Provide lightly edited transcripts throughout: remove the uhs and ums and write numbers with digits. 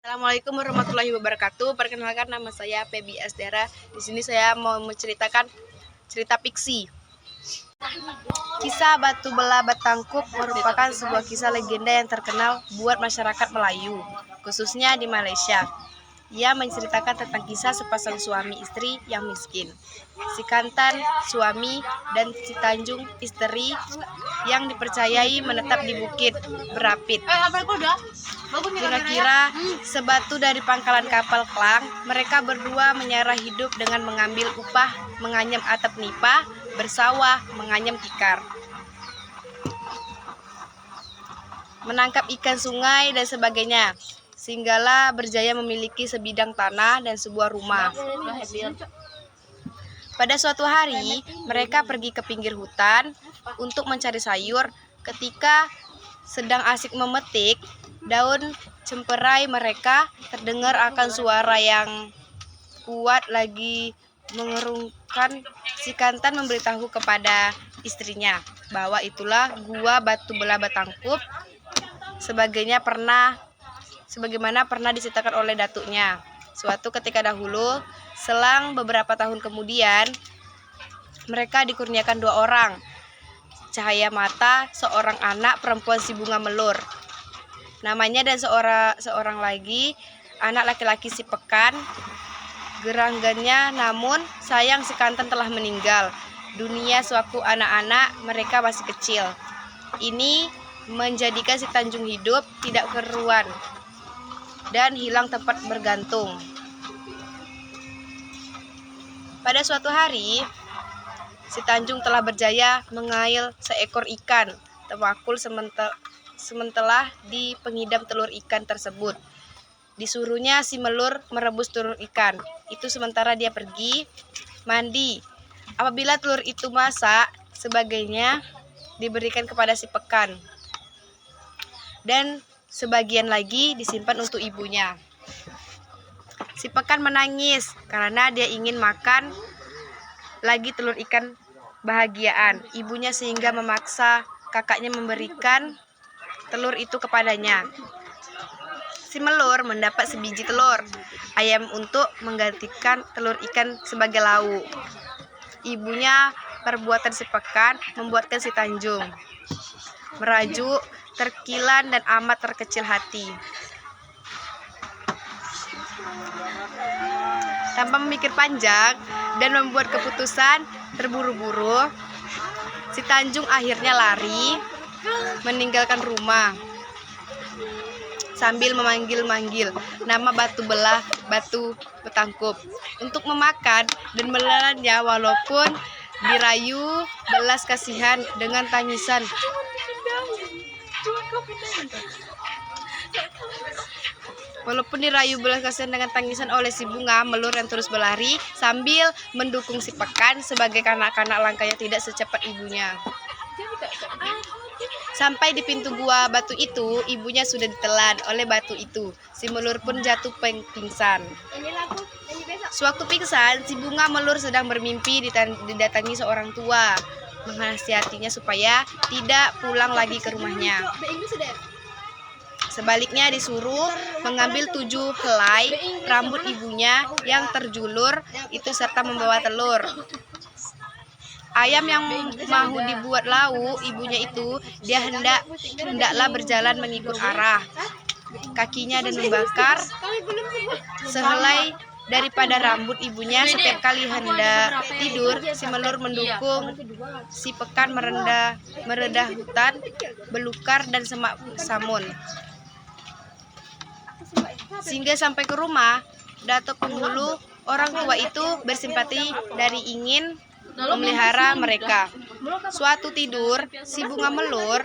Assalamualaikum warahmatullahi wabarakatuh. Perkenalkan, nama saya Febi Asdara. Di sini saya mau menceritakan cerita fiksi. Kisah Batu Belah Batangkup merupakan sebuah kisah legenda yang terkenal buat masyarakat Melayu, khususnya di Malaysia. Ia menceritakan tentang kisah sepasang suami istri yang miskin. Si Kantan, suami, dan si Tanjung, istri, yang dipercayai menetap di bukit berapit. Kira-kira sebatu dari pangkalan kapal Klang, mereka berdua menyerah hidup dengan mengambil upah, menganyam atap nipah, bersawah, menganyam tikar, menangkap ikan sungai, dan sebagainya. Sehinggalah berjaya memiliki sebidang tanah dan sebuah rumah. Pada suatu hari, mereka pergi ke pinggir hutan untuk mencari sayur. Ketika sedang asik memetik daun cemperai, mereka terdengar akan suara yang kuat lagi mengerungkan. Si Kantan memberitahu kepada istrinya bahwa itulah gua Batu Belah Batangkup, sebagaimana pernah diceritakan oleh datuknya. Suatu ketika dahulu, selang beberapa tahun kemudian, mereka dikurniakan 2 orang cahaya mata, seorang anak perempuan si Bunga Melur namanya, dan seorang lagi anak laki-laki si Pekan geranggannya. Namun sayang, si Kantan telah meninggal dunia sewaktu anak-anak mereka masih kecil. Ini menjadikan si Tanjung hidup tidak keruan dan hilang tempat bergantung. Pada suatu hari, si Tanjung telah berjaya mengail seekor ikan temakul sementara di pengidam telur ikan tersebut. Disuruhnya si Melur merebus telur ikan itu sementara dia pergi mandi. Apabila telur itu masak, sebagainya diberikan kepada si Pekan, dan sebagian lagi disimpan untuk ibunya. Si Pekan menangis karena dia ingin makan lagi telur ikan bahagiaan ibunya, sehingga memaksa kakaknya memberikan telur itu kepadanya. Si Melur mendapat sebiji telur ayam untuk menggantikan telur ikan sebagai lauk. Ibunya perbuatan si Pekan membuatkan si Tanjung merajuk, terkilan, dan amat terkecil hati. Tanpa memikir panjang dan membuat keputusan terburu-buru, si Tanjung akhirnya lari meninggalkan rumah sambil memanggil-manggil nama Batu Belah Batu Batangkup untuk memakan dan menelannya, walaupun dirayu belas kasihan dengan tangisan. Oleh si Bunga Melur yang terus berlari sambil mendukung si Pekan sebagai kanak-kanak langkahnya tidak secepat ibunya. Sampai di pintu gua batu itu, ibunya sudah ditelan oleh batu itu. Si Melur pun jatuh pingsan. Sewaktu pingsan, si Bunga Melur sedang bermimpi didatangi seorang tua menasihatinya supaya tidak pulang lagi ke rumahnya. Sebaliknya disuruh mengambil 7 helai rambut ibunya yang terjulur itu serta membawa telur. Ayam yang mau dibuat lauk ibunya itu, dia hendaklah berjalan mengikut arah kakinya dan membakar sehelai daripada rambut ibunya. Setiap kali hendak tidur, si Melur mendukung si Pekan meredah hutan belukar dan semak samun. Sehingga sampai ke rumah, datuk penghulu orang tua itu bersimpati dari ingin memelihara mereka. Suatu tidur, si Bunga Melur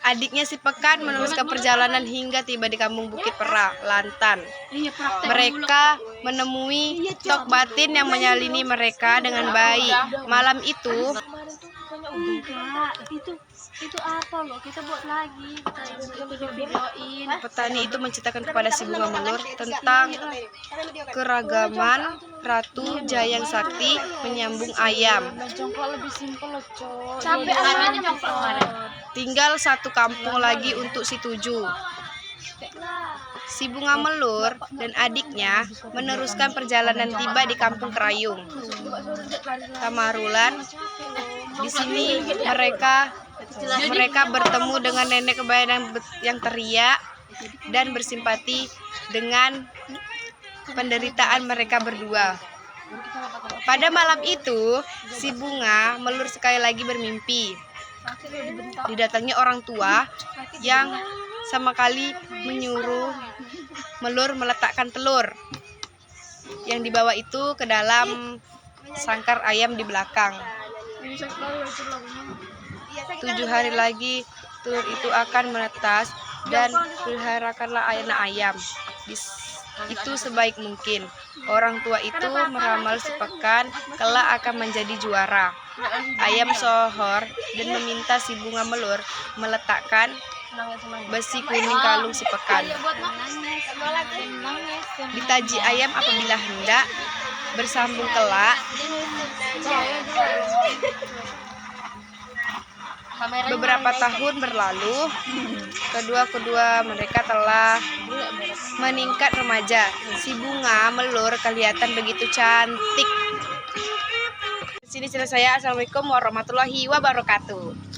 adiknya si Pekan meneruskan perjalanan hingga tiba di kampung Bukit Pera, Lantan. Mereka menemui Tok Batin yang menyalini mereka dengan baik. Malam itu Enggak, itu apa loh? Kita buat lagi, kita videoin. Petani itu menceritakan kepada si bunga melur tentang keragaman Ratu Jayang Sakti menyambung ayam. Jongkok lebih simpel loh, Cok. Capek amatnya jongkok kemarin. Tinggal satu kampung lagi untuk si Tujuh. Si bunga melur dan adiknya meneruskan perjalanan tiba di kampung Kerayung. Tamarulan. Di sini mereka bertemu dengan nenek kebaya yang teriak dan bersimpati dengan penderitaan mereka berdua. Pada malam itu, si bunga melur sekali lagi bermimpi. Didatangi orang tua yang sama kali menyuruh melur meletakkan telur yang dibawa itu ke dalam sangkar ayam di belakang. 7 hari lagi telur itu akan menetas dan peliharakanlah anak ayam itu sebaik mungkin. Orang tua itu meramal sepekan kelak akan menjadi juara. Ayam sohor dan meminta si bunga melur meletakkan besi kuning kalung sepekan. Ditaji ayam apabila hendak bersambung kelak. Beberapa tahun berlalu, kedua mereka telah meningkat remaja. Si bunga melur kelihatan begitu cantik. Di sini cerita saya. Assalamualaikum warahmatullahi wabarakatuh.